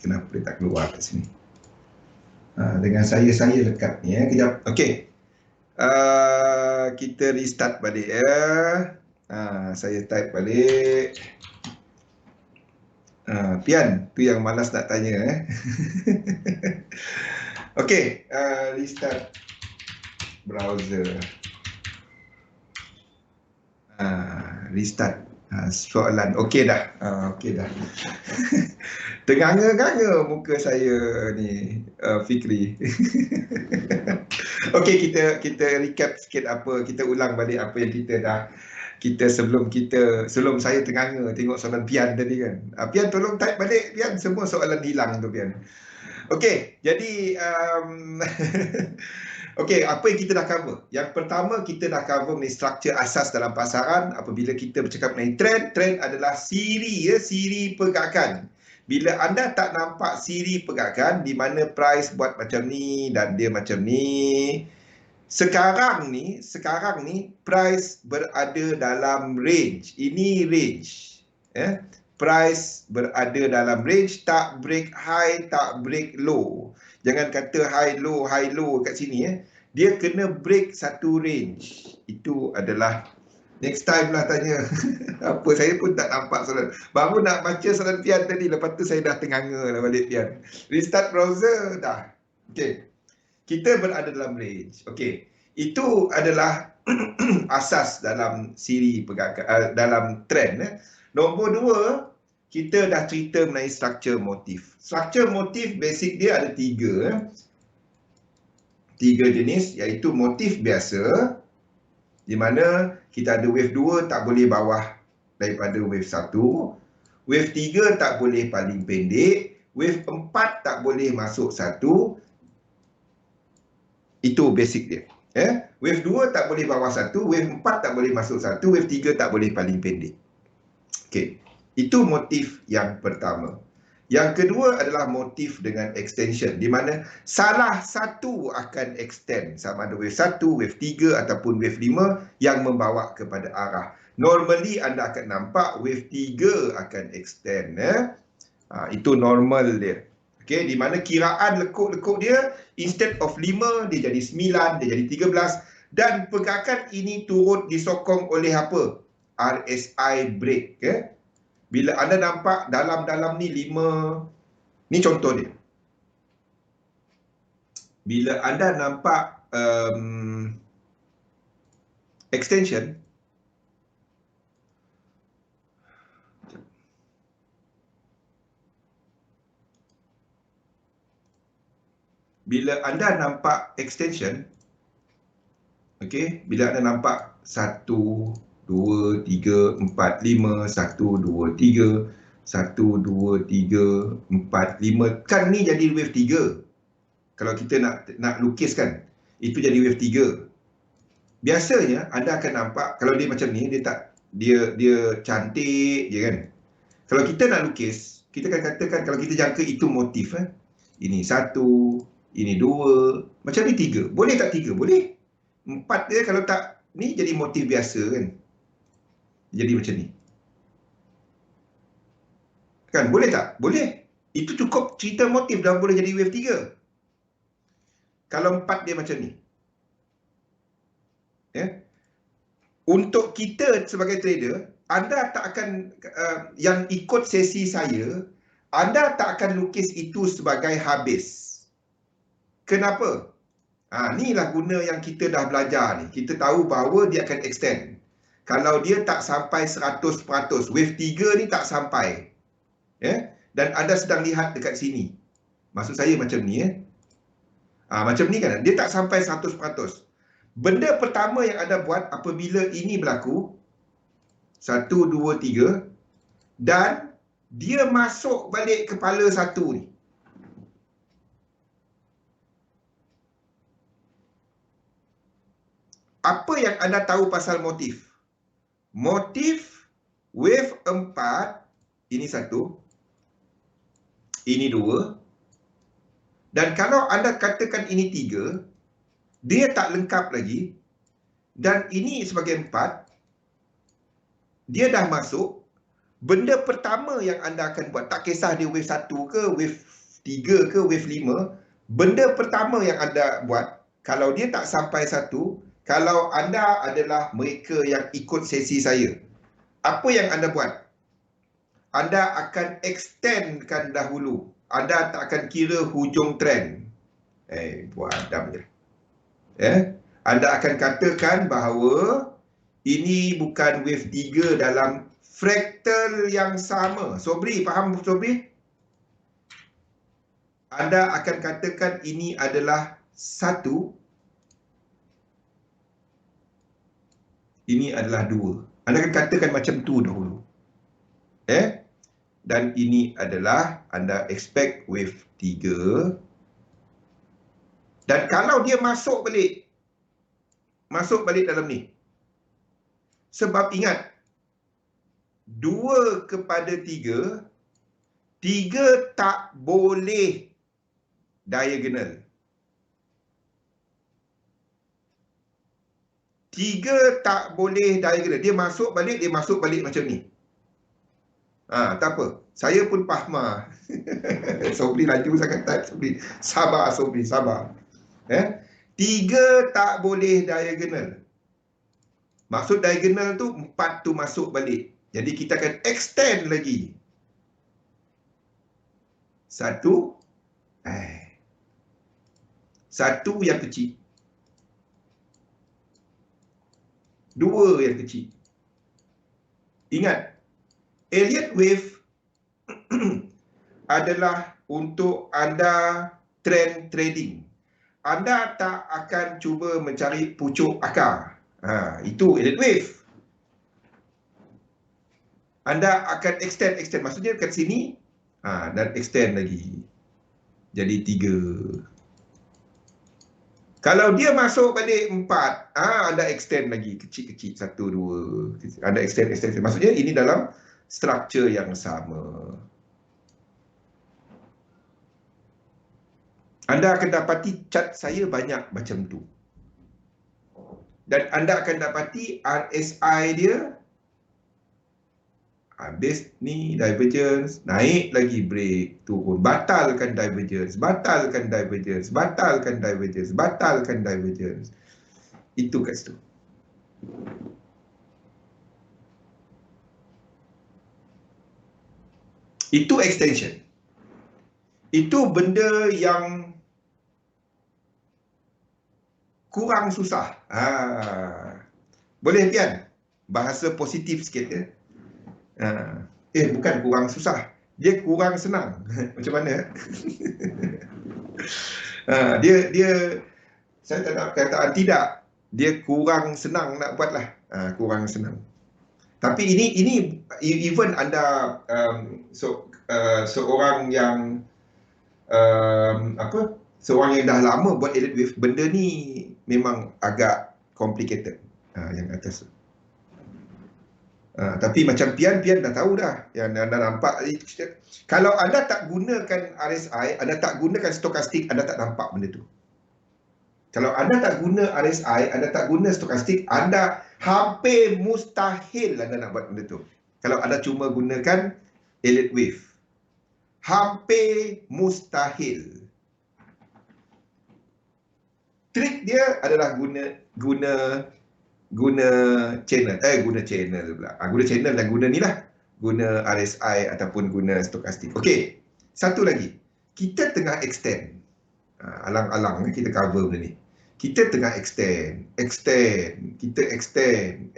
Kenapa dia tak keluar kat sini? Dengan saya lekat ni ya. Kejap. Okey. Kita restart balik ya. Saya type balik. Pian, tu yang malas nak tanya Okey, restart browser. Restart. Soalan. Okey dah. Okey dah. Terganga-ganga muka saya ni, Fikri. Okey, kita recap sikit kita ulang balik apa yang sebelum saya terganga tengok soalan Pian tadi kan. Pian tolong type balik Pian, semua soalan hilang tu Pian. Okey, jadi okey, apa yang kita dah cover? Yang pertama kita dah cover mengenai struktur asas dalam pasaran. Apabila kita bercakap mengenai trend adalah siri pergerakan. Bila anda tak nampak siri pergerakan di mana price buat macam ni dan dia macam ni, sekarang ni price berada dalam range. Ini range. Price berada dalam range, tak break high, tak break low. Jangan kata high low kat sini Dia kena break satu range. Itu adalah next time lah tanya. Apa, saya pun tak nampak soalan. Baru nak baca soalan Pian tadi, lepas tu saya dah ternganga lah balik Pian. Restart browser dah. Okey. Kita berada dalam range. Okey. Itu adalah asas dalam siri pergerakan, dalam trend. Nombor 2, kita dah cerita mengenai struktur motif. Struktur motif basic dia ada 3. 3 jenis, iaitu motif biasa, di mana kita ada wave 2 tak boleh bawah daripada wave 1, wave 3 tak boleh paling pendek, wave 4 tak boleh masuk 1. Itu basic dia. Wave 2 tak boleh bawah 1, wave 4 tak boleh masuk 1, wave 3 tak boleh paling pendek. Okey. Itu motif yang pertama. Yang kedua adalah motif dengan extension, di mana salah satu akan extend, sama ada wave 1, wave 3 ataupun wave 5 yang membawa kepada arah. Normally anda akan nampak wave 3 akan extend. Itu normal dia. Okey, di mana kiraan lekuk-lekuk dia instead of 5 dia jadi 9, dia jadi 13, dan pergerakan ini turut disokong oleh apa? RSI break. Bila anda nampak dalam-dalam ni 5, ni contoh dia. Bila anda nampak extension, bila anda nampak extension, okey, bila anda nampak 1, 2, 3, 4, 5, 1, 2, 3, 1, 2, 3, 4, 5. Kan ni jadi wave 3. Kalau kita nak lukiskan, itu jadi wave 3. Biasanya anda akan nampak kalau dia macam ni, dia cantik je kan. Kalau kita nak lukis, kita akan katakan kalau kita jangka itu motif. Ini 1, ini 2, macam ni 3. Boleh tak 3? Boleh. 4 dia kalau tak ni jadi motif biasa kan. Jadi macam ni. Kan boleh tak? Boleh. Itu cukup cerita motif dah boleh jadi wave 3. Kalau 4 dia macam ni. Untuk kita sebagai trader, anda tak akan yang ikut sesi saya, anda tak akan lukis itu sebagai habis. Kenapa? Inilah guna yang kita dah belajar ni. Kita tahu bahawa dia akan extend. Kalau dia tak sampai 100%, wave 3 ni tak sampai. Dan anda sedang lihat dekat sini. Maksud saya macam ni. Macam ni kan, dia tak sampai 100%. Benda pertama yang anda buat apabila ini berlaku, 1, 2, 3, dan dia masuk balik kepala 1 ni. Apa yang anda tahu pasal motif? Motif wave 4, ini 1, ini 2, dan kalau anda katakan ini 3, dia tak lengkap lagi, dan ini sebagai 4, dia dah masuk, Benda pertama yang anda akan buat, tak kisah dia wave 1 ke, wave 3 ke, wave 5, benda pertama yang anda buat, kalau dia tak sampai 1, kalau anda adalah mereka yang ikut sesi saya, apa yang anda buat? Anda akan extendkan dahulu. Anda tak akan kira hujung trend. Buat adam je. Anda akan katakan bahawa ini bukan wave 3 dalam fraktal yang sama. Sobri, faham Sobri? Anda akan katakan ini adalah 1, ini adalah 2. Anda akan katakan macam tu dahulu. Dan ini adalah anda expect wave 3. Dan kalau dia masuk balik dalam ni. Sebab ingat, 2 kepada 3, 3 tak boleh diagonal. 3 tak boleh diagonal. Dia masuk balik macam ni. Tak apa. Saya pun faham. Sobri laju sangat type Sobri. Sabar Sobri, sabar. 3 tak boleh diagonal. Maksud diagonal tu 4 tu masuk balik. Jadi kita akan extend lagi. 1 yang kecil. 2 yang kecil. Ingat, Elliott wave adalah untuk anda trend trading. Anda tak akan cuba mencari pucuk akar. Itu Elliott wave. Anda akan extend. Maksudnya kat sini dan extend lagi. Jadi 3. Kalau dia masuk balik 4, anda extend lagi kecil-kecil 1, 2. Anda extend. Maksudnya ini dalam struktur yang sama. Anda akan dapati chart saya banyak macam tu. Dan anda akan dapati RSI dia habis ni divergence, naik lagi break, turun, batalkan divergence. Itu kat situ. Itu extension. Itu benda yang kurang susah. Boleh Pian? Bahasa positif sikit ya. Bukan kurang susah. Dia kurang senang. Macam mana? Dia saya tak nak kataan tidak. Dia kurang senang nak buat lah. Kurang senang. Tapi ini even anda seorang yang seorang yang dah lama buat Elliott wave, benda ni memang agak complicated. Yang atas tu. Tapi macam Pian dah tahu dah. Yang anda nampak. Kalau anda tak gunakan RSI, anda tak gunakan stokastik, anda tak nampak benda tu. Kalau anda tak guna RSI, anda tak guna stokastik, anda hampir mustahil anda nak buat benda tu. Kalau anda cuma gunakan Elliott wave. Hampir mustahil. Trik dia adalah guna channel. Guna channel pula. Guna channel dan guna ni lah. Guna RSI ataupun guna stokastik. Okey. Satu lagi. Kita tengah extend. Alang-alang kita cover benda ni. Kita tengah extend. Kita extend.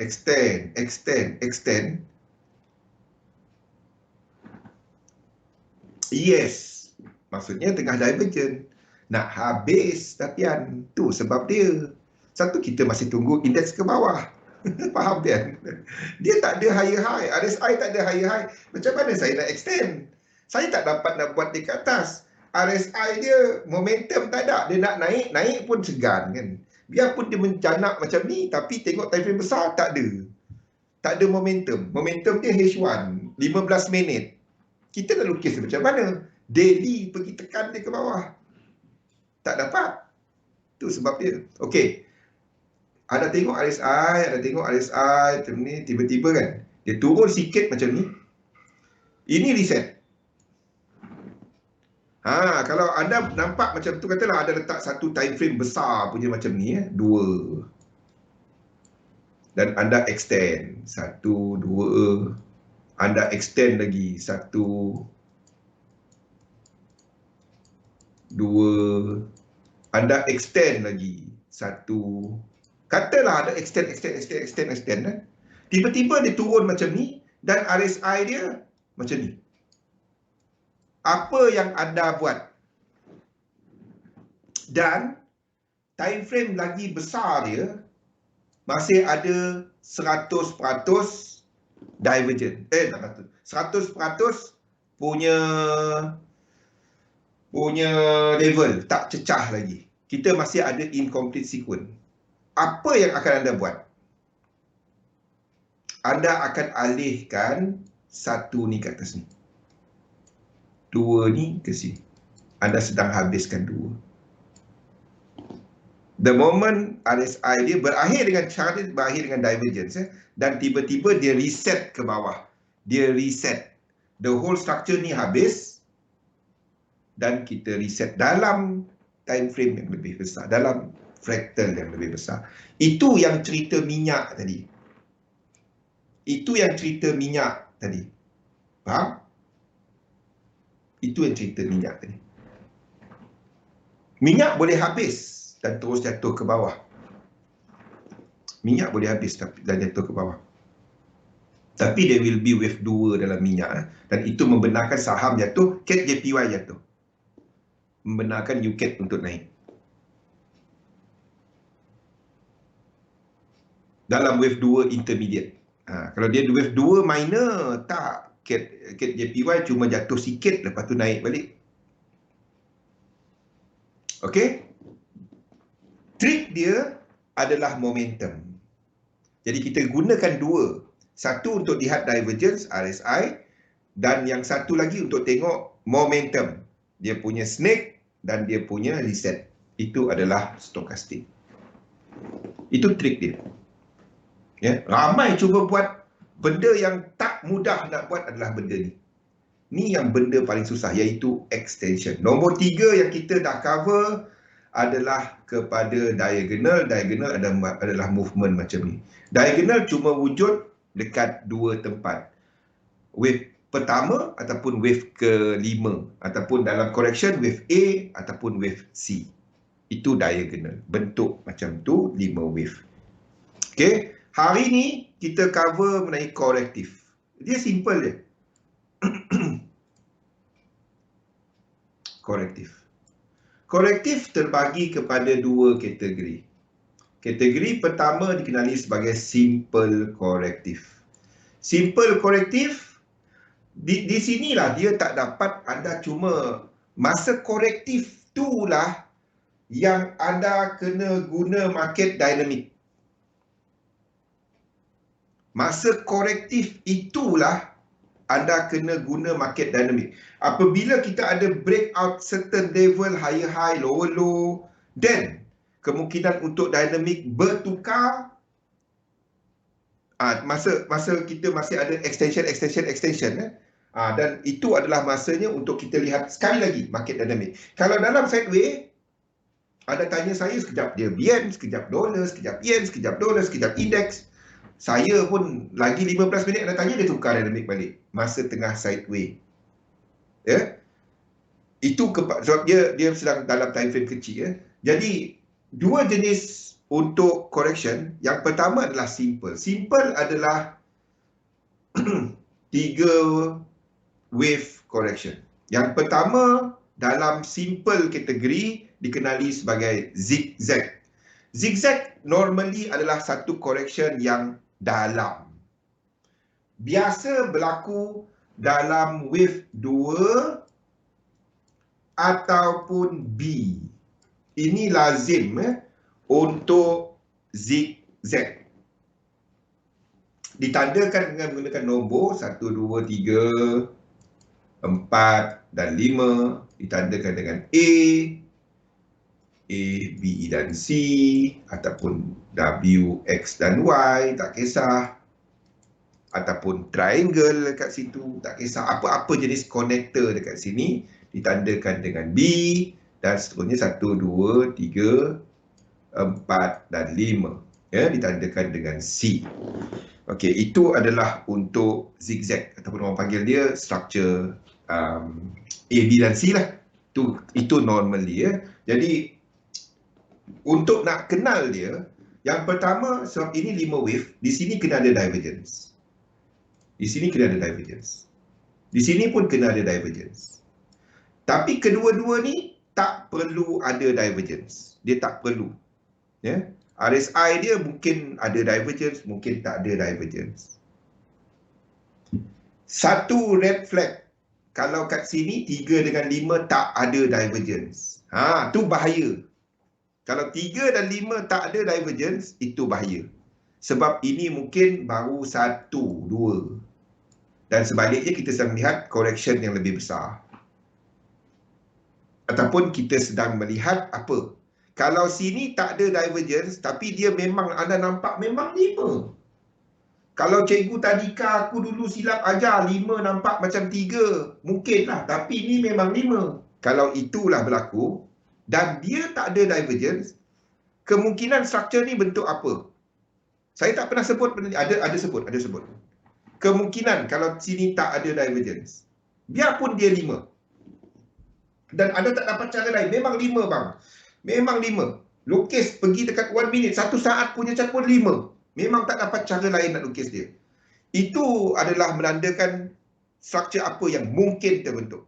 Yes. Maksudnya tengah divergent. Nak habis tapian. Tu sebab dia. Satu, kita masih tunggu indeks ke bawah. Faham kan? Dia tak ada higher high. RSI tak ada higher high. Macam mana saya nak extend? Saya tak dapat nak buat di atas. RSI dia momentum tak ada. Dia nak naik pun segan kan. Biarpun dia mencanak macam ni, tapi tengok time frame besar, tak ada. Tak ada momentum. Momentum dia H1, 15 minit. Kita nak lukis macam mana? Daily pergi tekan dia ke bawah. Tak dapat. Itu sebab dia. Okey. Ada tengok RSI macam ni, tiba-tiba kan. Dia turun sikit macam ni. Ini reset. Kalau anda nampak macam tu, katalah ada letak satu time frame besar punya macam ni, 2. Dan anda extend 1, 2. Anda extend lagi 1, 2. Anda extend lagi 1. Katalah ada extend. Tiba-tiba dia turun macam ni dan RSI dia macam ni. Apa yang anda buat? Dan time frame lagi besar dia masih ada 100% divergent. 100% punya level tak cecah lagi. Kita masih ada incomplete sequence. Apa yang akan anda buat? Anda akan alihkan 1 ni ke atas ni, 2 ni ke sini. Anda sedang habiskan 2. The moment RSI dia berakhir dengan cara berakhir dengan divergence, dan tiba-tiba dia reset ke bawah. Dia reset. The whole structure ni habis dan kita reset dalam time frame yang lebih besar, dalam fractal yang lebih besar. Itu yang cerita minyak tadi. Itu yang cerita minyak tadi. Faham? Itu yang cerita minyak tadi. Minyak boleh habis dan terus jatuh ke bawah. Minyak boleh habis dan jatuh ke bawah. Tapi there will be wave 2 dalam minyak. Dan itu membenarkan saham jatuh, CAT JPY jatuh. Membenarkan UCAT untuk naik. Dalam wave 2 intermediate. Kalau dia wave 2 minor, tak. CAT JPY cuma jatuh sikit, lepas tu naik balik. Okey? Trik dia adalah momentum. Jadi kita gunakan 2. Satu untuk lihat divergence, RSI. Dan yang satu lagi untuk tengok momentum. Dia punya snake dan dia punya reset. Itu adalah stokastik. Itu trik dia. Ya, ramai cuba buat. Benda yang tak mudah nak buat adalah benda ni. Ni yang benda paling susah, iaitu extension. Nombor 3 yang kita dah cover adalah kepada diagonal. Diagonal adalah movement macam ni. Diagonal cuma wujud dekat 2 tempat. Wave pertama ataupun wave ke-5. Ataupun dalam correction wave A ataupun wave C. Itu diagonal. Bentuk macam tu 5 wave. Okay. Hari ni kita cover mengenai korektif. Dia simple je. Korektif. Korektif terbagi kepada 2 kategori. Kategori pertama dikenali sebagai simple korektif. Simple korektif, di sinilah dia tak dapat anda cuma masa korektif itulah yang anda kena guna market dynamic. Masa korektif itulah anda kena guna market dynamic. Apabila kita ada breakout certain level, higher high, lower low, then kemungkinan untuk dynamic bertukar. Masa kita masih ada extension. Dan itu adalah masanya untuk kita lihat sekali lagi market dynamic. Kalau dalam sideway, anda tanya saya sekejap dia yen, sekejap dolar, sekejap yen, sekejap dolar, sekejap indeks. Saya pun lagi 15 minit anda tanya, dia tukar dynamic balik masa tengah sideway. Ya. Itu sebab dia sedang dalam time frame kecil, ya. Jadi 2 jenis untuk correction. Yang pertama adalah simple. Simple adalah 3 wave correction. Yang pertama dalam simple kategori dikenali sebagai zigzag. Zigzag normally adalah satu correction yang dalam. Biasa berlaku dalam wave 2 ataupun B. Ini lazim untuk zigzag. Ditandakan dengan menggunakan nombor 1, 2, 3, 4 dan 5. Ditandakan dengan A, B, E dan C, ataupun W, X dan Y, tak kisah. ataupun triangle dekat situ, tak kisah apa-apa jenis connector dekat sini ditandakan dengan B, dan seterusnya 1, 2, 3, 4 dan 5 ya, ditandakan dengan C. Okey, itu adalah untuk zigzag ataupun orang panggil dia structure A, B dan C lah. Itu normally ya. Jadi untuk nak kenal dia, yang pertama, sebab ini 5 wave, di sini kena ada divergence. Di sini kena ada divergence. Di sini pun kena ada divergence. Tapi kedua-dua ni tak perlu ada divergence. Dia tak perlu. Ya. RSI dia mungkin ada divergence, mungkin tak ada divergence. Satu red flag. Kalau kat sini 3 dengan 5 tak ada divergence. Tu bahaya. Kalau 3 dan 5 tak ada divergence, itu bahaya. Sebab ini mungkin baru 1, 2. Dan sebaliknya kita sedang melihat correction yang lebih besar. Ataupun kita sedang melihat apa? Kalau sini tak ada divergence, tapi dia memang anda nampak memang 5. Kalau cikgu tadika aku dulu silap ajar 5 nampak macam 3. Mungkinlah, tapi ni memang 5. Kalau itulah berlaku dan dia tak ada divergence, kemungkinan struktur ni bentuk apa? Saya tak pernah sebut benda ni. Ada sebut. Kemungkinan kalau sini tak ada divergence, biarpun dia 5. Dan anda tak dapat cara lain. Memang 5 bang. Memang 5. Lukis pergi dekat 1 minit. 1 saat punya cat pun 5. Memang tak dapat cara lain nak lukis dia. Itu adalah menandakan struktur apa yang mungkin terbentuk.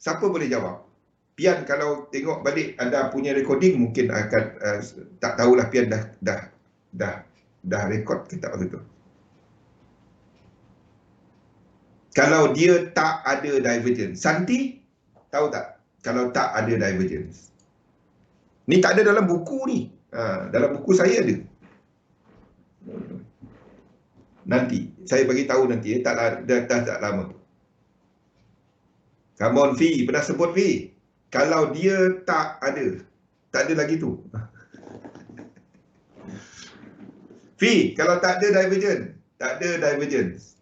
Siapa boleh jawab? Pian kalau tengok balik anda punya recording mungkin akan tak tahulah Pian dah rekod ke tak waktu tu. Kalau dia tak ada divergence. Santi, tahu tak? Kalau tak ada divergence. Ni tak ada dalam buku ni. Dalam buku saya ada. Nanti. Saya bagi tahu nanti. Tak lama. Come on, Fi. Pernah sebut, Fi. Kalau dia tak ada. Tak ada lagi tu. Fi, kalau tak ada divergence. Tak ada divergence.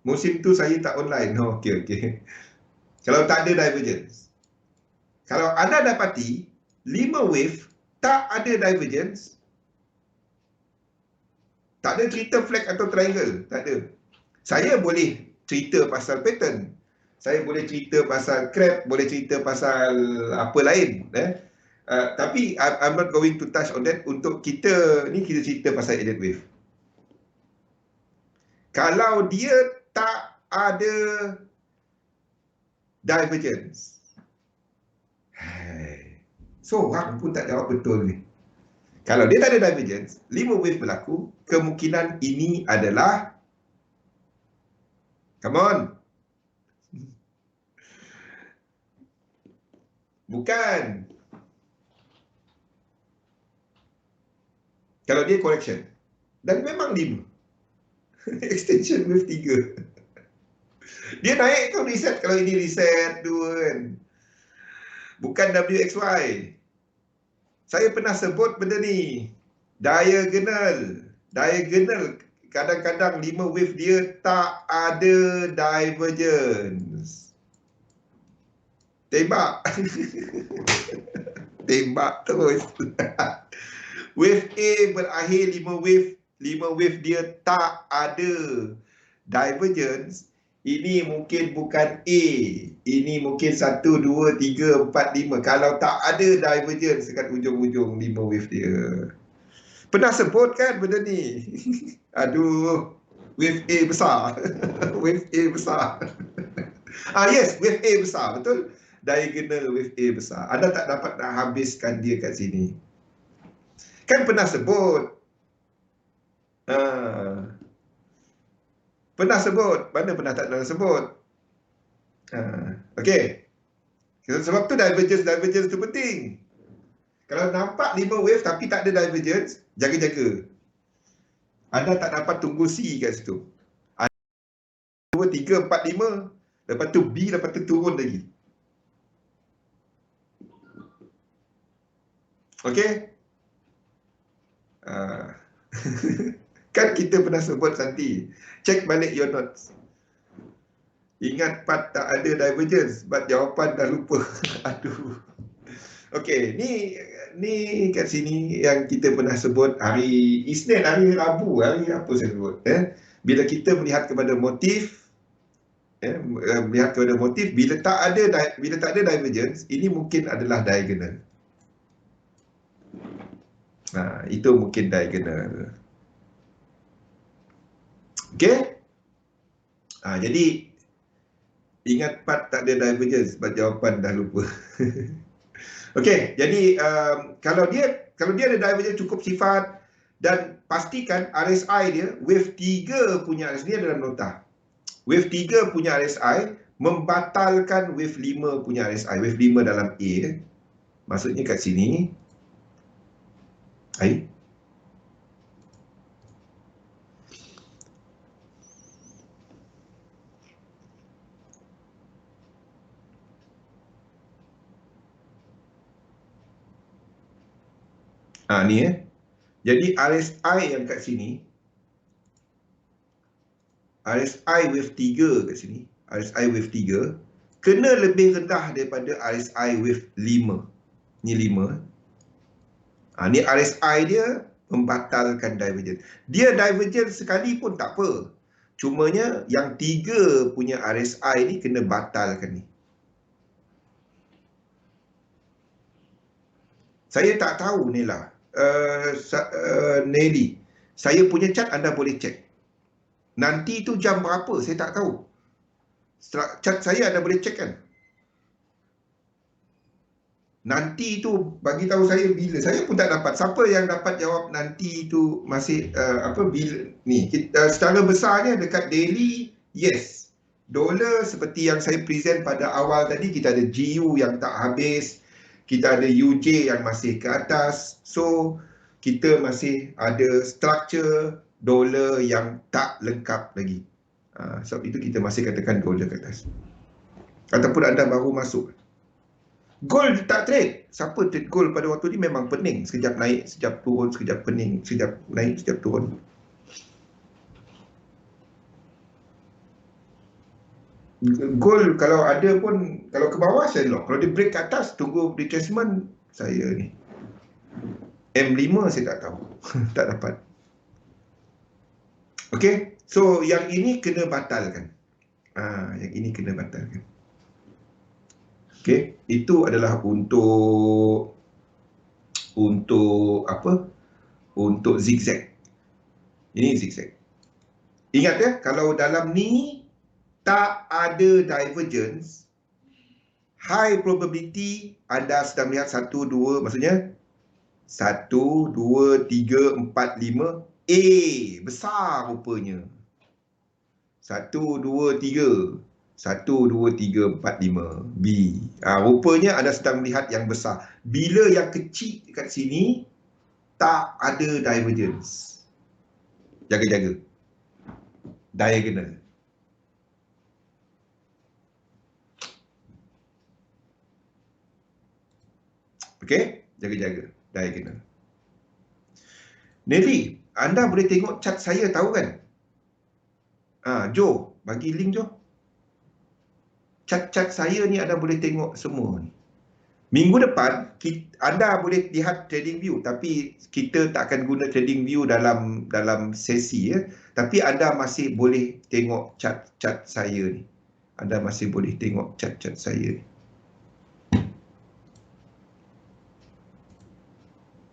Musim tu saya tak online. Okey. Kalau tak ada divergence. Kalau anda dapati 5 wave tak ada divergence, tak ada cerita flag atau triangle, tak ada. Saya boleh cerita pasal pattern. Saya boleh cerita pasal crab, boleh cerita pasal apa lain. Tapi I'm not going to touch on that. Untuk kita ni, kita cerita pasal elliott wave. Kalau dia tak ada divergence, seorang pun tak jawab betul ni. Kalau dia tak ada divergence, 5 wave berlaku, kemungkinan ini adalah, come on, bukan. Kalau dia correction, dan memang 5. Extension wave 3. Dia naik tu reset. Kalau ini reset 2 kan. Bukan WXY. Saya pernah sebut benda ni. Diagonal. Kadang-kadang 5 wave dia tak ada divergence. Tembak. Tembak terus. Wave A berakhir 5 wave. 5 wave dia tak ada divergence. Ini mungkin bukan A. Ini mungkin 1, 2, 3, 4, 5. Kalau tak ada divergence dekat ujung-ujung 5 wave dia. Pernah sebut kan benda ni? Aduh. Wave A besar. Wave A besar. Yes, wave A besar. Betul? Diagonal wave A besar. Anda tak dapat nak habiskan dia kat sini. Kan pernah sebut. Pernah sebut. Mana pernah tak pernah sebut? Okey. Sebab tu divergence tu penting. Kalau nampak 5 wave tapi tak ada divergence, jaga-jaga. Anda tak dapat tunggu C kat situ. 2, 3, 4, 5. Lepas tu B, lepas tu turun lagi. Okey? Ah. Kan kita pernah sebut Santi. Check balik your notes. Ingat part tak ada divergence, but jawapan dah lupa. Aduh. Okey, ni kat sini yang kita pernah sebut hari Isnin, hari Rabu, hari apa saya sebut, bila kita melihat kepada motif, melihat kepada motif, bila tak ada divergence, ini mungkin adalah diagonal. Itu mungkin diagonal. Okey? Jadi ingat part tak ada divergence, sebab jawapan dah lupa. Okey, jadi kalau dia ada divergence cukup sifat, dan pastikan RSI dia, wave 3 punya RSI, ni dalam nota. Wave 3 punya RSI membatalkan wave 5 punya RSI. Wave 5 dalam A. Maksudnya kat sini. Ni Jadi RSI yang kat sini, RSI wave 3 kat sini, RSI wave 3 kena lebih rendah daripada RSI wave 5. Ni 5. Ni RSI dia membatalkan divergence. Dia divergence sekali pun tak apa. Cumanya yang 3 punya RSI ni kena batalkan ni. Saya tak tahu Nela. Nelly, saya punya chart anda boleh cek. Nanti tu jam berapa saya tak tahu. Chart saya anda boleh cek kan? Nanti tu bagi tahu saya bila. Saya pun tak dapat. Siapa yang dapat jawab nanti tu masih bila ni. Secara besarnya dekat daily, yes. Dolar seperti yang saya present pada awal tadi, kita ada GU yang tak habis. Kita ada UJ yang masih ke atas. So, kita masih ada structure dolar yang tak lengkap lagi. Sebab itu kita masih katakan dolar ke atas. Ataupun anda baru masuk. Gold tak trade. Siapa trade gold pada waktu ni memang pening. Sekejap naik, sekejap turun, sekejap pening, sekejap naik, sekejap turun. Gold kalau ada pun, kalau ke bawah saya lock. Kalau dia break ke atas, tunggu retracement, saya ni. M5 saya tak tahu. Tak dapat. Okey, so yang ini kena batalkan. Yang ini kena batalkan. Okey, itu adalah untuk apa? Untuk zigzag. Ini zigzag. Ingat ya, kalau dalam ni tak ada divergence, high probability anda sedang melihat 1, 2, maksudnya 1, 2, 3, 4, 5, A besar rupanya. 1, 2, 3. 1, 2, 3, 4, 5. B. Rupanya anda sedang melihat yang besar. Bila yang kecil dekat sini, tak ada divergence. Jaga-jaga. Diagonal. Okey, jaga-jaga. Diagonal. Nelly, anda boleh tengok chart saya tahu kan? Jo, bagi link Jo. Chart saya ni anda boleh tengok semua ni. Minggu depan, anda boleh lihat trading view, tapi kita tak akan guna trading view dalam sesi ya. Tapi anda masih boleh tengok chart saya ni. Anda masih boleh tengok chart saya ni.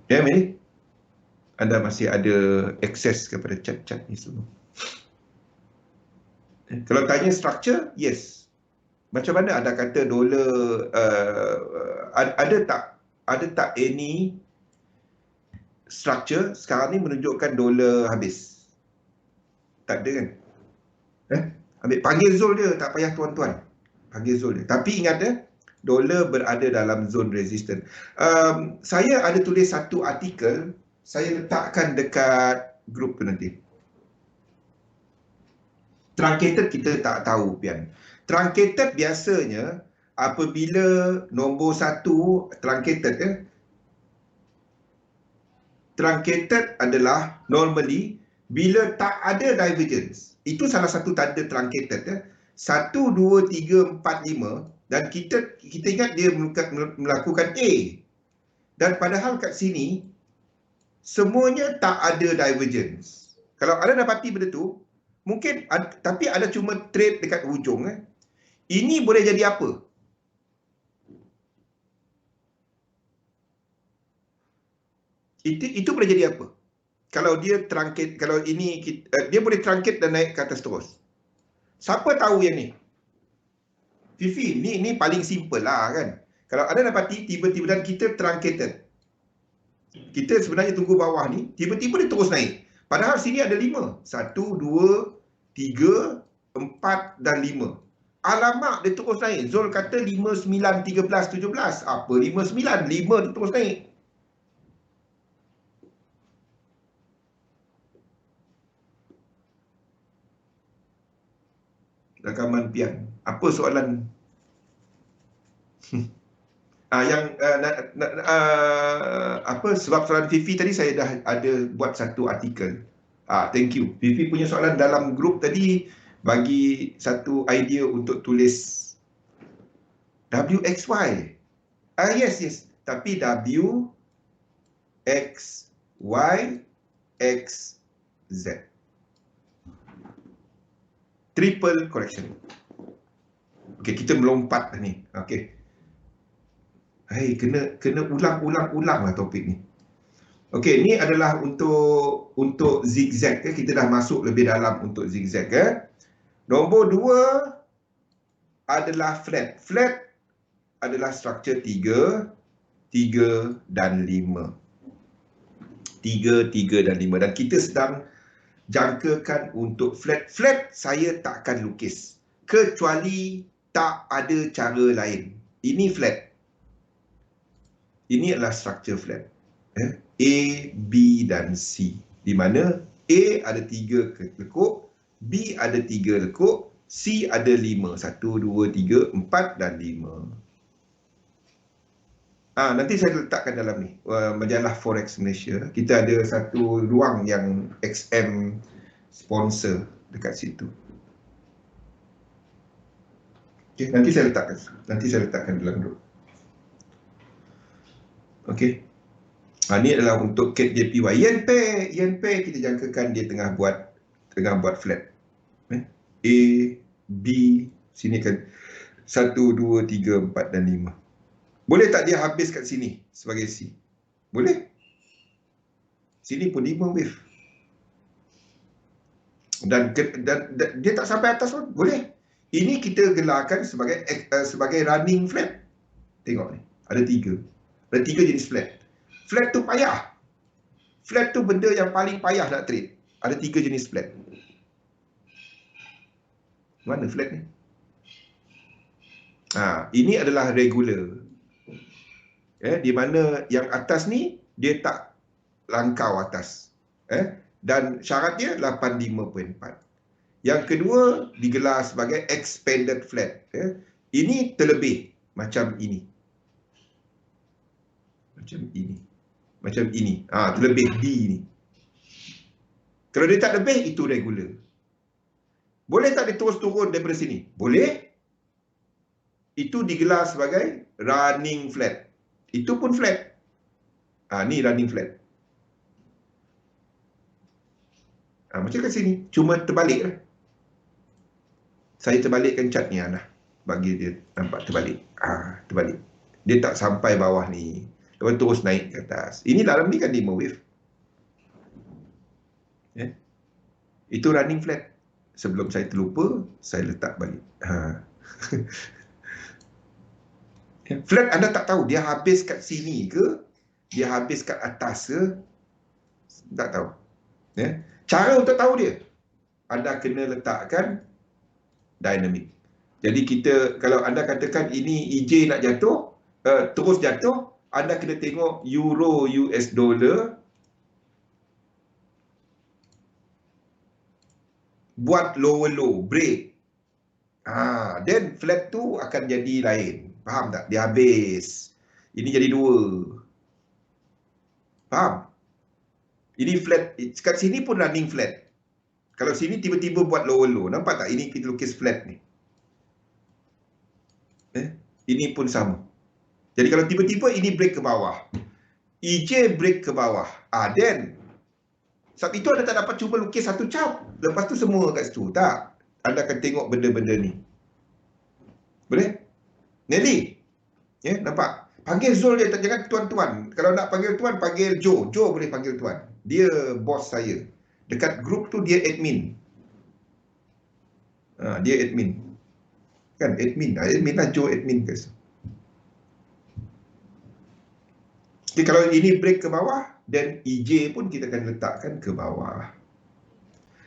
Ya, Mary? Anda masih ada akses kepada chart ni semua. Kalau tanya structure, yes. Macam mana anda kata dolar, ada tak any structure sekarang ni menunjukkan dolar habis? Tak ada kan? Ambil panggil Zul dia, tak payah tuan-tuan. Panggil Zul dia. Tapi ingat dolar berada dalam zone resistance. Saya ada tulis satu artikel, saya letakkan dekat grup tu nanti. Truncated kita tak tahu, Pian. Truncated biasanya apabila nombor 1 truncated truncated adalah normally bila tak ada divergence. Itu salah satu tanda truncated ya. 1, 2, 3, 4, 5 dan kita ingat dia melakukan A. Dan padahal kat sini semuanya tak ada divergence. Kalau anda dapati benda tu, mungkin tapi ada cuma trade dekat hujung Ini boleh jadi apa? Itu boleh jadi apa? Kalau dia truncate, kalau ini dia boleh truncate dan naik ke atas terus. Siapa tahu yang ni? Fifi, ni paling simple lah kan. Kalau anda dapati tiba-tiba dan kita truncated. Kita sebenarnya tunggu bawah ni, tiba-tiba dia terus naik. Padahal sini ada 5. 1, 2, 3, 4 dan 5. Alamak, dia terus naik. Zul kata 5, 9, 13, 17. Apa 5, 9? 5 dia terus naik. Rakaman pian. Apa soalan? Apa sebab soalan Fifi tadi saya dah ada buat satu artikel. Thank you. Fifi punya soalan dalam grup tadi bagi satu idea untuk tulis WXY. Yes. Tapi W X Y X Z. Triple correction. Okey, kita melompat ni. Okey. Hai, kena ulang lah topik ni. Okey, ni adalah untuk zigzag ke. Kita dah masuk lebih dalam untuk zigzag ke. Nombor 2 adalah flat. Flat adalah struktur 3, 3 dan 5. 3, 3 dan 5. Dan kita sedang jangkakan untuk flat. Flat saya takkan lukis kecuali tak ada cara lain. Ini flat. Ini adalah struktur flat. A, B dan C. Di mana A ada 3 lekuk, B ada 3 lekuk, C ada 5. 1, 2, 3, 4 dan 5. Nanti saya letakkan dalam ni majalah Forex Malaysia. Kita ada satu ruang yang XM sponsor dekat situ. Okay, nanti saya letakkan dalam grup. Okey. Ni adalah untuk CAD JPY. Yen Pay kita jangkakan dia tengah buat flat. A, B, sini kan 1, 2, 3, 4 dan 5. Boleh tak dia habis kat sini sebagai C? Boleh. Sini pun 5 wave. Dan dia tak sampai atas pun boleh. Ini kita gelarkan sebagai running flat. Tengok ni, ada 3. Ada 3 jenis flat. Flat tu payah. Flat tu benda yang paling payah nak trade. Ada 3 jenis flat. Mana flat ni? Ini adalah regular. Di mana yang atas ni dia tak langkau atas. Dan syarat dia 85.4. Yang kedua digelar sebagai expanded flat. Ini terlebih macam ini. Macam ini. Terlebih D ni. Kalau dia tak lebih, itu regular. Boleh tak dia terus turun daripada sini? Boleh. Itu digelar sebagai running flat. Itu pun flat. Ni running flat. Macam kat sini. Cuma terbalik lah. Saya terbalikkan chart ni lah. Bagi dia nampak terbalik. Terbalik. Dia tak sampai bawah ni. Lepas terus naik ke atas. Ini dalam ni kan 5 wave. Itu running flat. Sebelum saya terlupa, saya letak balik. Flat anda tak tahu dia habis kat sini ke, dia habis kat atas ke, tak tahu. Cara untuk tahu dia, anda kena letakkan dynamic. Jadi kita, kalau anda katakan ini EJ nak jatuh, terus jatuh, anda kena tengok euro US dollar buat lower low, break. Then flat tu akan jadi lain. Faham tak? Dia habis. Ini jadi 2. Faham? Ini flat. Kat sini pun running flat. Kalau sini tiba-tiba buat lower low. Nampak tak? Ini kita lukis flat ni. Ini pun sama. Jadi kalau tiba-tiba ini break ke bawah. EJ break ke bawah. Then sebab itu anda tak dapat cuba lukis satu chart. Lepas tu semua kat situ. Tak. Anda akan tengok benda-benda ni. Boleh? Nelly. Nampak? Panggil Zul dia. Jangan tuan-tuan. Kalau nak panggil tuan, panggil Joe. Joe boleh panggil tuan. Dia bos saya. Dekat grup tu dia admin. Dia admin. Kan admin. Admin lah Joe admin guys. Jadi kalau ini break ke bawah, dan EJ pun kita akan letakkan ke bawah.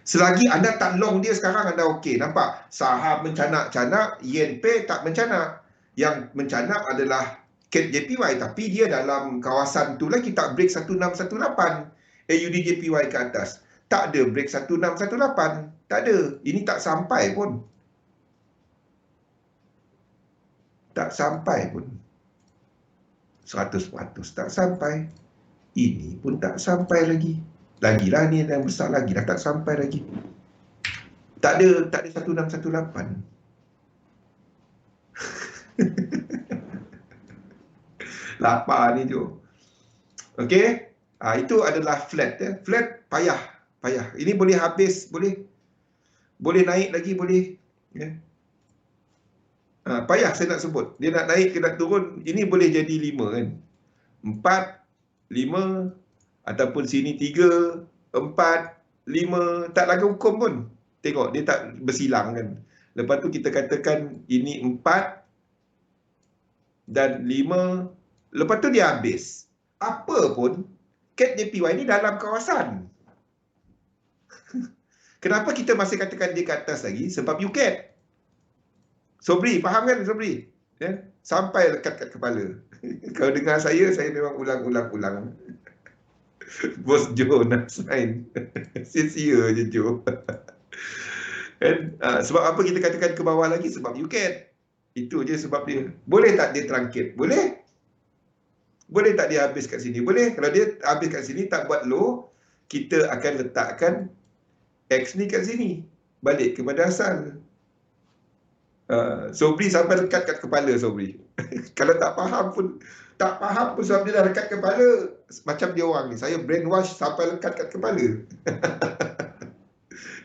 Selagi anda tak long dia sekarang, anda okey. Nampak? Saham mencanak-canak, Yen Pay tak mencanak. Yang mencanak adalah CAT JPY, tapi dia dalam kawasan tu lagi tak break 1618. AUD JPY ke atas. Tak ada break 1618. Tak ada. Ini tak sampai pun. Tak sampai pun. 100% tak sampai. Ini pun tak sampai lagi. Lagilah ni yang besar lagi dah tak sampai lagi. Tak ada 1618. Lapar ni tu. Okey. Itu adalah flat ya. Flat payah. Ini boleh habis, boleh naik lagi, boleh ya. Payah saya nak sebut. Dia nak naik ke nak turun, ini boleh jadi 5 kan. 4, 5, ataupun sini 3, 4, 5. Tak lagu hukum pun. Tengok, dia tak bersilang kan. Lepas tu kita katakan ini 4 dan 5. Lepas tu dia habis. Apa pun, CAT JPY ni dalam kawasan. Kenapa kita masih katakan dia ke atas lagi? Sebab UCAT. Sobri, faham kan Sobri? Ya? Sampai lekat kat kepala. Kalau dengar saya memang ulang. Bos Joe nak sign. Sia-sia je Joe. Sebab apa kita katakan ke bawah lagi? Sebab UCAT. Itu je sebab dia. Boleh tak dia trunket? Boleh. Boleh tak dia habis kat sini? Boleh. Kalau dia habis kat sini tak buat low, kita akan letakkan X ni kat sini. Balik kepada asal. Sobri sampai lekat kat kepala Sobri. Kalau tak faham pun sebab dia dah lekat kepala. Macam dia orang ni, saya brainwash sampai lekat kat kepala.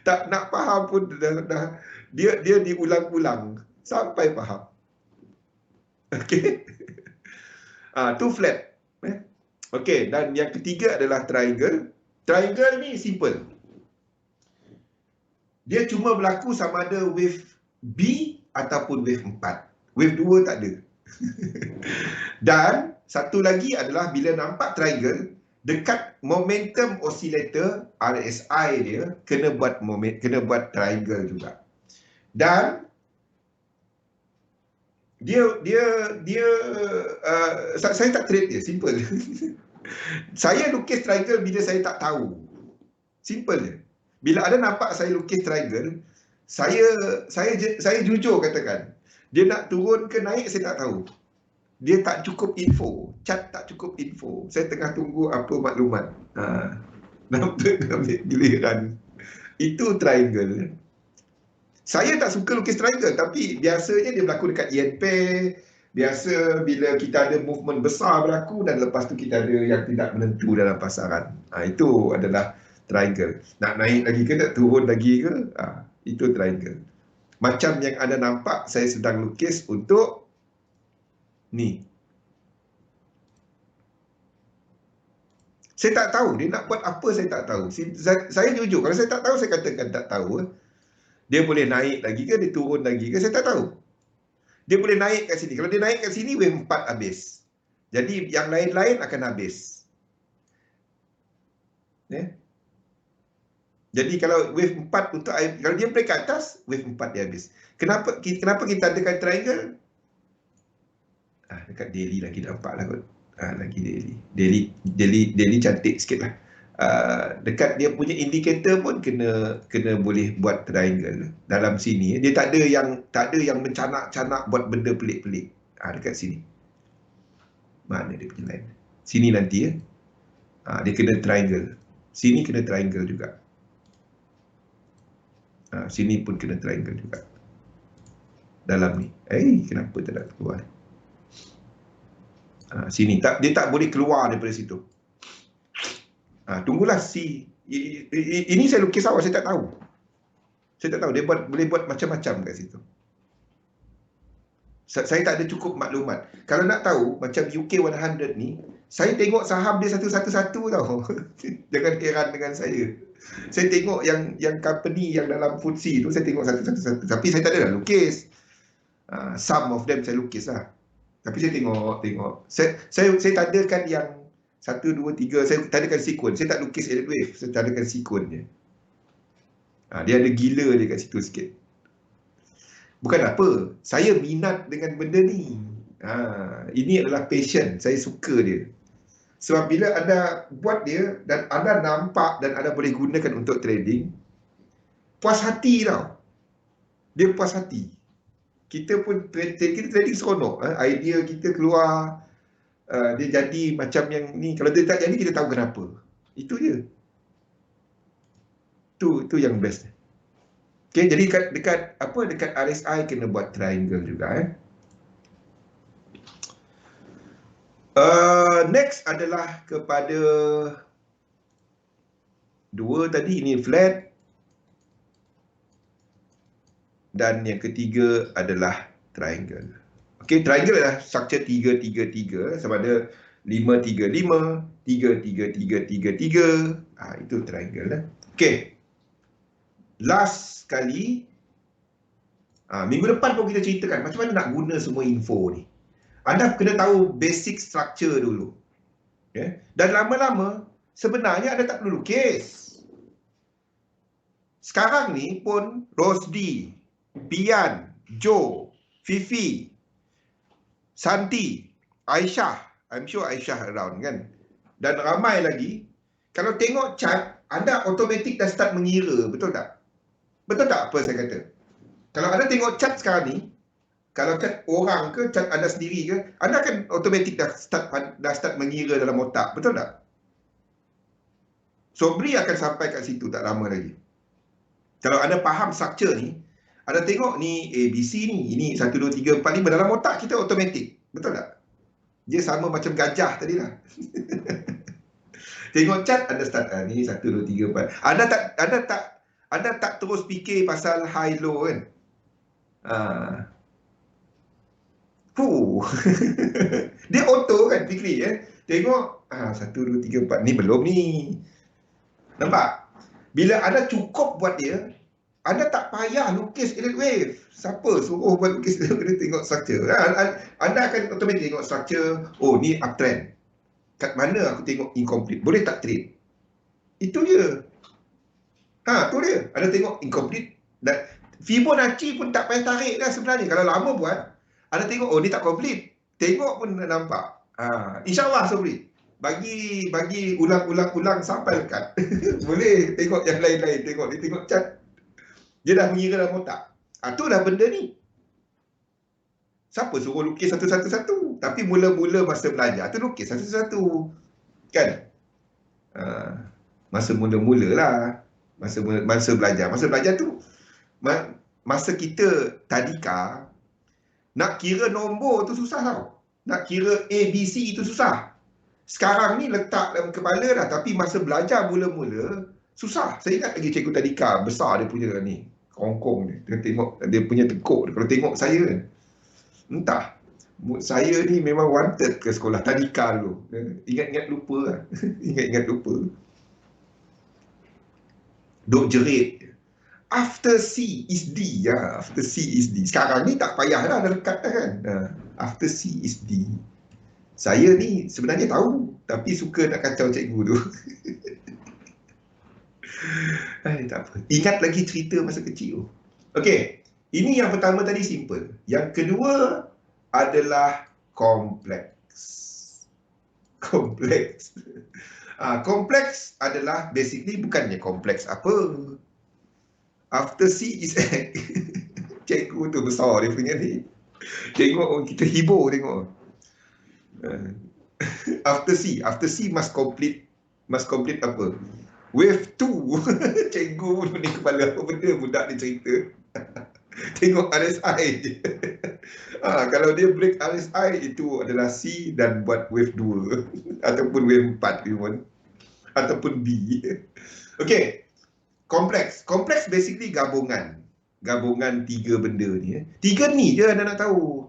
Tak nak faham pun dah dia diulang-ulang sampai faham. Okey. Tu flat. Okey, dan yang ketiga adalah triangle. Triangle ni simple. Dia cuma berlaku sama ada wave B ataupun wave 4. Wave 2 tak ada. Dan satu lagi adalah bila nampak triangle, dekat momentum oscillator RSI dia kena buat triangle juga. Dan saya tak trade dia, simple. Saya lukis triangle bila saya tak tahu. Simple je. Bila ada nampak saya lukis triangle, saya jujur katakan, dia nak turun ke naik saya tak tahu. Dia tak cukup info, chart tak cukup info. Saya tengah tunggu apa maklumat. Nampak ambil giliran. Itu triangle. Saya tak suka lukis triangle, tapi biasanya dia berlaku dekat Yen Pay. Biasa bila kita ada movement besar berlaku dan lepas tu kita ada yang tidak menentu dalam pasaran. Itu adalah triangle. Nak naik lagi ke, nak turun lagi ke? Itu triangle. Macam yang anda nampak, saya sedang lukis untuk ni. Saya tak tahu dia nak buat apa, saya tak tahu. Saya jujur, kalau saya tak tahu, saya katakan tak tahu. Dia boleh naik lagi ke, dia turun lagi ke, saya tak tahu. Dia boleh naik kat sini. Kalau dia naik kat sini, wave 4 habis. Jadi yang lain-lain akan habis. Jadi kalau wave 4 untuk kalau dia break ke atas, wave 4 dia habis. Kenapa kita adakan triangle? Dekat daily lagi nampak lah kot. Lagi daily cantik sikit lah. Dekat dia punya indikator pun kena boleh buat triangle dalam sini. Dia tak ada yang mencanak-canak buat benda pelik-pelik. Dekat sini. Mana dia punya line? Sini nanti ya. Dia kena triangle. Sini kena triangle juga. Sini pun kena triangle juga. Dalam ni. Kenapa tak nak keluar? Sini. Dia tak boleh keluar daripada situ. Tunggulah C. Ini saya lukis awal, saya tak tahu. Saya tak tahu. Dia boleh buat macam-macam kat situ. Saya tak ada cukup maklumat. Kalau nak tahu, macam UK 100 ni, saya tengok saham dia satu-satu tau. Jangan heran dengan saya. Saya tengok yang company yang dalam FTSE tu, saya tengok satu-satu. Tapi saya tak ada lah lukis. Some of them saya lukis lah. Tapi saya tengok. Saya tadakan yang 1, 2, 3. Saya tadakan sequence. Saya tak lukis Elliott Wave. Saya tadakan sequence je. Dia ada gila dia kat situ sikit. Bukan apa, saya minat dengan benda ni. Ini adalah passion, saya suka dia. Sebab bila anda buat dia dan anda nampak dan anda boleh gunakan untuk trading, puas hati tau. Dia puas hati. Kita pun trading seronok. Idea kita keluar, dia jadi macam yang ni. Kalau dia tak jadi, kita tahu kenapa. Itu je. Itu yang best. Okay, jadi dekat RSI kena buat triangle juga. Next adalah kepada 2 tadi, ini flat. Dan yang ketiga adalah triangle. Okay, triangle adalah structure 3-3-3 sama ada 5-3-5, 3-3-3-3-3. Itu triangle. Okay. Last kali, minggu depan pun kita ceritakan macam mana nak guna semua info ni. Anda kena tahu basic structure dulu. Okay? Dan lama-lama, sebenarnya anda tak perlu lukis. Sekarang ni pun Rosdi, Pian, Joe, Fifi, Santi, Aisyah. I'm sure Aisyah around kan. Dan ramai lagi. Kalau tengok chart, anda automatik dah start mengira. Betul tak? Betul tak apa saya kata? Kalau anda tengok chart sekarang ni, kalau chart orang ke, chart anda sendiri ke, anda akan automatik dah start mengira dalam otak. Betul tak? Sobri akan sampai kat situ tak lama lagi. Kalau anda faham structure ni, anda tengok ni ABC ni, ini 1, 2, 3, 4, 5 dalam otak kita automatik. Betul tak? Dia sama macam gajah tadi lah. Tengok chart, anda start ni 1, 2, 3, 4. Anda tak terus fikir pasal high low kan? Dia auto kan fikir Tengok 1, 2, 3, 4. Ni belum ni. Nampak? Bila anda cukup buat dia, anda tak payah lukis Elliott Wave. Siapa suruh buat lukis dia kena tengok structure. Anda akan automatik tengok structure. Oh, ni uptrend. Kat mana aku tengok incomplete? Boleh tak trade? Itu je. Tu dia. Anda tengok incomplete. Dan Fibonacci pun tak payah tarik dah sebenarnya. Kalau lama buat, anda tengok, oh ni tak complete. Tengok pun nampak. InsyaAllah Sobri. Bagi ulang-ulang sampai lekat. Boleh tengok yang lain-lain. Dia tengok chart. Dia dah mengira dalam otak. Tu dah benda ni. Siapa suruh lukis satu-satu? Tapi mula-mula masa belajar tu lukis satu-satu. Kan? Masa mula-mula lah. Masa belajar. Masa belajar tu, masa kita tadika, nak kira nombor tu susah tau. Nak kira A, B, C itu susah. Sekarang ni letak dalam kepala dah. Tapi masa belajar mula-mula, susah. Saya ingat lagi cikgu tadika, besar dia punya ni. Kongkong dia. Dia tengok, dia punya tekuk. Kalau tengok saya kan, entah. Saya ni memang wanted ke sekolah tadika dulu. Ingat-ingat lupa lah. Ingat-ingat lupa. Duk jerit. After C is D. After C is D. Sekarang ni tak payah dah dekat dah kan. After C is D. Saya ni sebenarnya tahu. Tapi suka nak kacau cikgu tu. Tak apa. Ingat lagi cerita masa kecil. Okey. Ini yang pertama tadi simple. Yang kedua adalah kompleks. Kompleks. Kompleks adalah basically bukannya kompleks apa. After C is X. Cikgu tu besar dia punya ni. Tengok kita hibur tengok. After C must complete apa? Wave 2. Cikgu pun pening kepala apa benda budak ni cerita. Tengok RSI je. Kalau dia break RSI, itu adalah C dan buat wave 2. Ataupun wave 4 pun. Ataupun B. Okay. Kompleks. Kompleks basically gabungan. Gabungan 3 benda ni. 3 ni je anda nak tahu.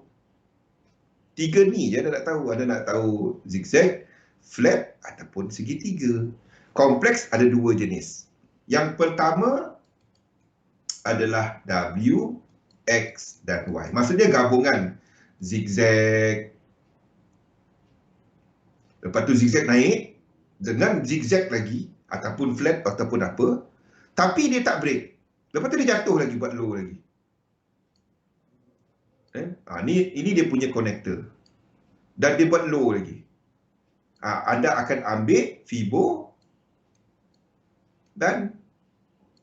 3 ni je anda nak tahu. Anda nak tahu zigzag, flat ataupun segitiga. Kompleks ada 2 jenis. Yang pertama adalah W, X dan Y. Maksudnya gabungan zigzag. Lepas tu zigzag naik dengan zigzag lagi ataupun flat ataupun apa. Tapi dia tak break. Lepas tu dia jatuh lagi buat low lagi. Ini dia punya connector. Dan dia buat low lagi. Anda akan ambil Fibo dan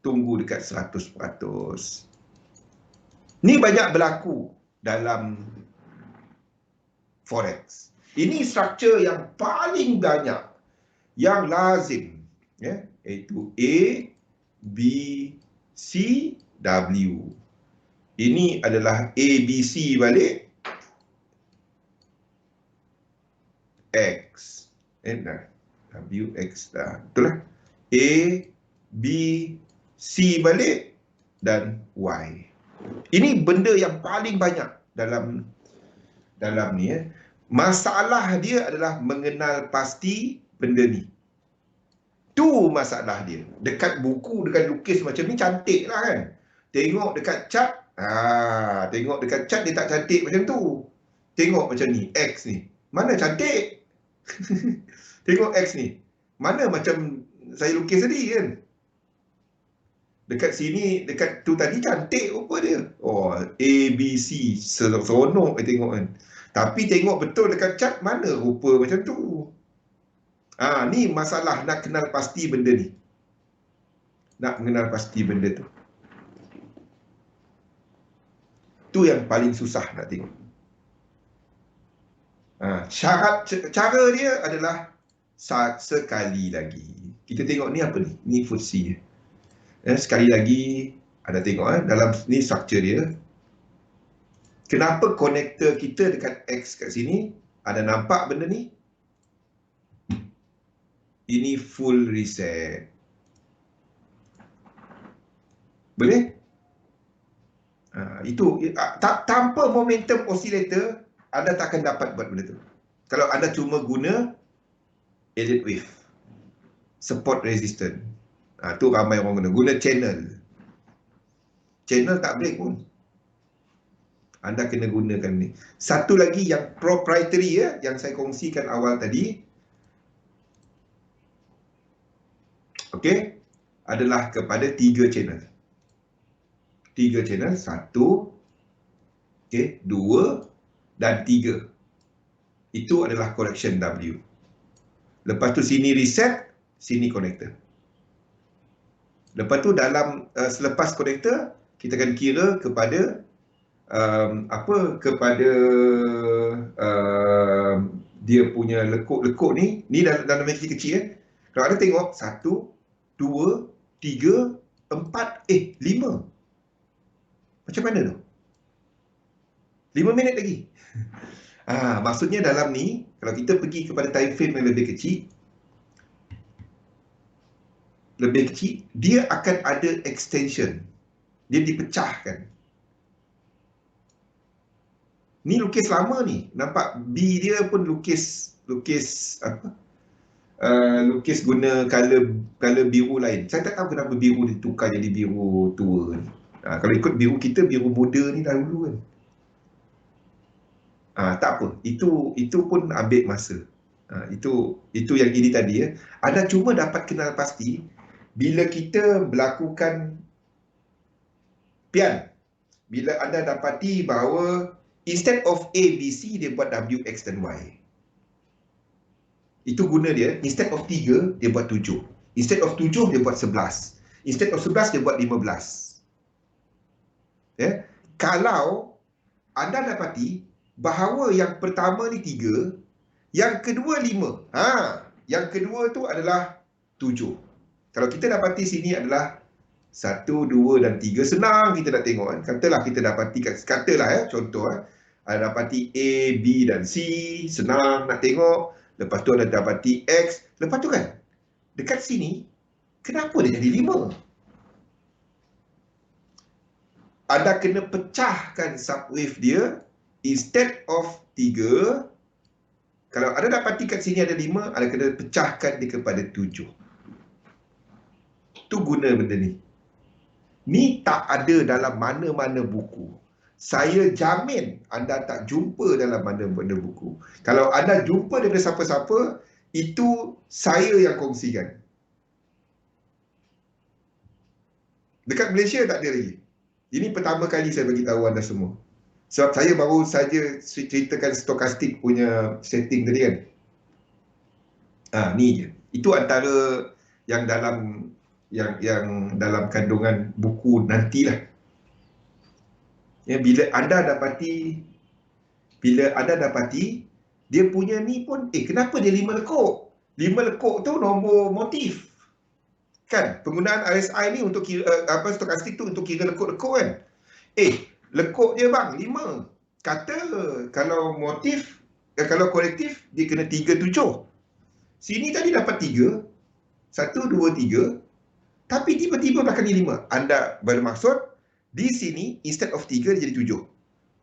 tunggu dekat 100%. Ni banyak berlaku dalam Forex. Ini struktur yang paling banyak, yang lazim, iaitu A, B, C, W. Ini adalah A, B, C balik X. W, X dah. Betul lah. A, B, C balik dan Y. Ini benda yang paling banyak dalam ni. Masalah dia adalah mengenal pasti benda ni. Tu masalah dia. Dekat buku, dekat lukis macam ni cantik lah kan. Tengok dekat chart, tengok dekat chart dia tak cantik macam tu. Tengok macam ni, X ni. Mana cantik? Tengok X ni. Mana macam saya lukis tadi kan. Dekat sini, dekat tu tadi cantik rupa dia. Oh, A, B, C. Seronok tengok kan. Tapi tengok betul dekat chart, mana rupa macam tu. Ni masalah nak kenal pasti benda ni. Nak mengenal pasti benda tu. Tu yang paling susah nak tengok. Cara dia adalah sekali lagi. Kita tengok ni apa ni? Ni FTSE. Sekali lagi ada tengok dalam ni struktur dia. Kenapa konektor kita dekat X kat sini? Ada nampak benda ni? Ini full reset. Boleh? Itu tanpa momentum oscillator anda tak akan dapat buat benda tu. Kalau anda cuma guna Elliott wave, support resistance. Tu ramai orang guna channel. Channel tak break pun. Anda kena gunakan ni. Satu lagi yang proprietary yang saya kongsikan awal tadi. Okey, adalah kepada 3 channel. 3 channel, 1, 2 dan 3. Itu adalah correction W. Lepas tu sini reset, sini connector. Lepas tu dalam selepas connector, kita akan kira kepada dia punya lekuk-lekuk ni. Ni dalam match kecil. Kalau anda tengok 1, 2, 3, 4, 5. Macam mana tu? 5 minit lagi. Maksudnya dalam ni, kalau kita pergi kepada time frame yang lebih kecil, dia akan ada extension. Dia dipecahkan. Ni lukis lama ni. Nampak B dia pun lukis apa? Lukis guna color biru lain. Saya tak tahu kenapa biru ditukar jadi biru tua ni. Kalau ikut biru kita, biru muda ni dahulu kan. Tak apa. Itu pun ambil masa. Itu yang ini tadi Anda cuma dapat kenal pasti bila kita melakukan pian. Bila anda dapati bahawa instead of A, B, C, dia buat W, X dan Y. Itu guna dia. Instead of 3, dia buat 7. Instead of 7, dia buat 11. Instead of 11, dia buat 15. Kalau anda dapati bahawa yang pertama ni 3, yang kedua 5. Yang kedua tu adalah 7. Kalau kita dapati sini adalah 1, 2 dan 3, senang kita nak tengok kan. Katalah kita dapati, contoh dapati A, B dan C, senang nak tengok. Lepas tu ada dapati X. Lepas tu kan, dekat sini, kenapa dia jadi 5? Anda kena pecahkan subwave dia. Instead of 3, kalau anda dapati kat sini ada 5, anda kena pecahkan dia kepada 7. Tu guna benda ni. Ni tak ada dalam mana-mana buku. Saya jamin anda tak jumpa dalam mana-mana buku. Kalau anda jumpa daripada siapa-siapa, itu saya yang kongsikan. Dekat Malaysia tak ada lagi. Ini pertama kali saya bagi tahu anda semua. Sebab saya baru saja ceritakan stokastik punya setting tadi kan. Ni je. Itu antara yang dalam dalam kandungan buku nantilah. Ya, bila anda dapati dia punya ni pun, kenapa dia 5 lekuk? 5 lekuk tu nombor motif. Kan? Penggunaan RSI ni untuk kira stokastik tu untuk kira lekuk-lekuk kan. Lekuk dia bang 5. Kata kalau motif, kalau kolektif dia kena 3, 7. Sini tadi dapat 3. 1, 2, 3. Tapi tiba-tiba belakang ni 5. Anda bermaksud di sini instead of 3 dia jadi 7.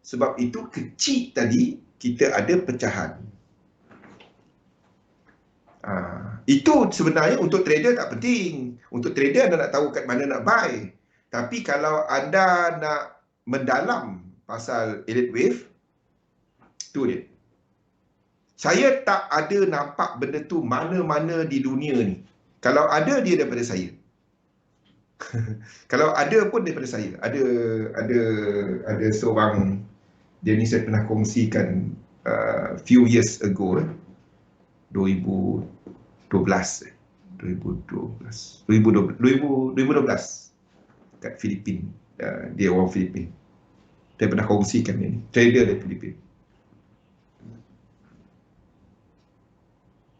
Sebab itu kecil tadi kita ada pecahan. Itu sebenarnya untuk trader tak penting. Untuk trader anda nak tahu kat mana nak buy. Tapi kalau anda nak mendalam pasal elite wave, tu dia. Saya tak ada nampak benda tu mana-mana di dunia ni. Kalau ada, dia daripada saya. Kalau ada pun daripada saya. Ada seorang, dia ni saya pernah kongsikan few years ago, 2012 kat Filipina. Dia orang Filipina. Saya pernah kongsikan ni, trader dari Filipina.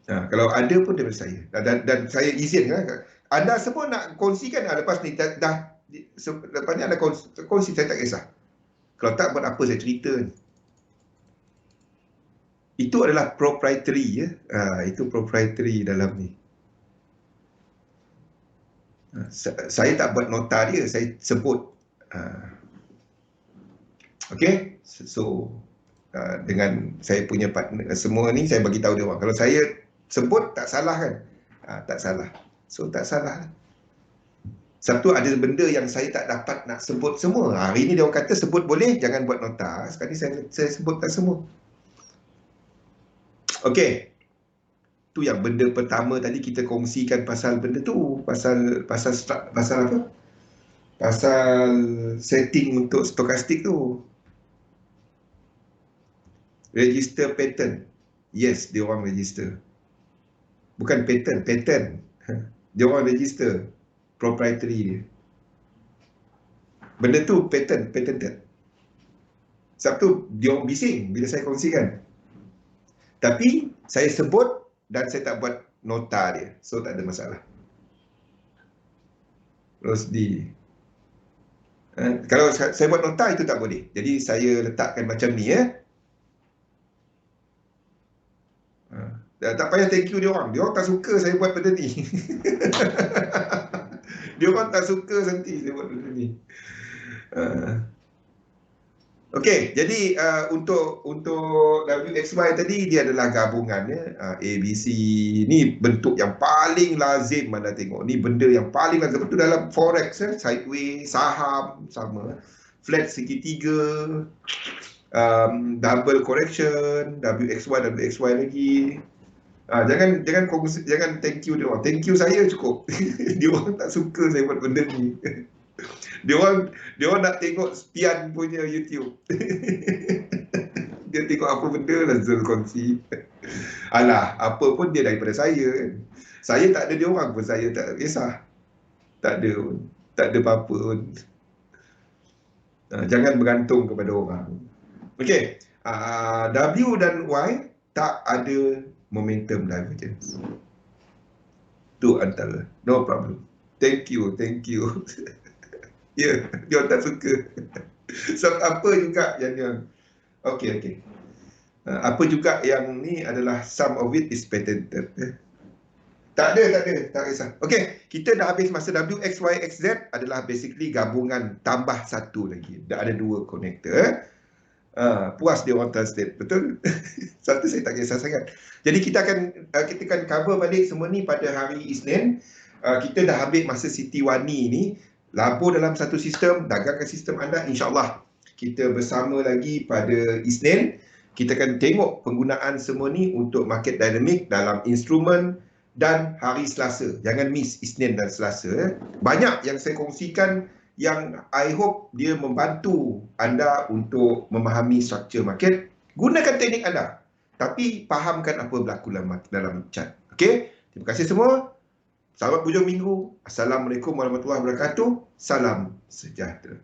Kalau ada pun daripada saya. Dan saya izinkan. Anda semua nak kongsikan lepas ni lepas ni anda kongsi, saya tak kisah. Kalau tak, buat apa saya cerita ni. Itu adalah proprietary ya. Itu proprietary dalam ni. Saya tak buat nota dia, saya sebut. Okey. So dengan saya punya partner semua ni, saya bagi tahu dia orang. Kalau saya sebut tak salah kan? Tak salah. So tak salah. Satu ada benda yang saya tak dapat nak sebut semua. Hari ni dia orang kata sebut boleh, jangan buat nota. Sekali saya sebut tak semua. Okey. Tu yang benda pertama tadi kita kongsikan pasal benda tu, pasal apa? Pasal setting untuk stokastik tu. Register pattern. Yes, dia orang register. Bukan pattern. Dia orang register proprietary dia. Benda tu patented. Sebab tu dia orang bising bila saya kongsikan. Tapi saya sebut dan saya tak buat nota dia. So tak ada masalah. Terus kalau saya buat nota itu tak boleh. Jadi saya letakkan macam ni ya. Tak payah thank you dia orang. Dia orang tak suka saya buat benda ni. Dia orang tak suka nanti saya buat benda ni. Okey, jadi untuk WXY tadi dia adalah gabungannya ABC. Ni bentuk yang paling lazim anda tengok. Ni benda yang paling lazim. Betul dalam forex sideways, saham sama. Flat segitiga, double correction, WXY lagi. Jangan thank you dia orang. Thank you saya cukup. Dia orang tak suka saya buat benda ni. Dia orang nak tengok Spian punya YouTube. Dia tengok apa benda lah Zul kongsi. Alah, apa pun dia daripada saya. Saya tak ada dia orang pun, saya tak kisah. Tak ada apa-apa pun. Jangan bergantung kepada orang. Okey, W dan Y tak ada momentum divergence. Itu antara. No problem. Thank you. Ya, dia tak suka. So, apa juga yang okey. Apa juga yang ni adalah some of it is patented. Tak kisah. Okey, kita dah habis masa W, X, Y, X, Z adalah basically gabungan tambah satu lagi. Dah ada dua connector. Puas dia orang translate, betul? Satu saya tak kisah sangat. Jadi kita akan cover balik semua ni pada hari Isnin. Kita dah ambil masa Siti Wani ni, labur dalam satu sistem, dagangkan sistem anda, insyaAllah kita bersama lagi pada Isnin. Kita akan tengok penggunaan semua ni untuk market dynamic dalam instrumen dan hari Selasa. Jangan miss Isnin dan Selasa. Banyak yang saya kongsikan yang I hope dia membantu anda untuk memahami struktur market. Gunakan teknik anda, tapi fahamkan apa berlaku dalam chart. Okey, terima kasih semua. Selamat hujung minggu. Assalamualaikum warahmatullahi wabarakatuh. Salam sejahtera.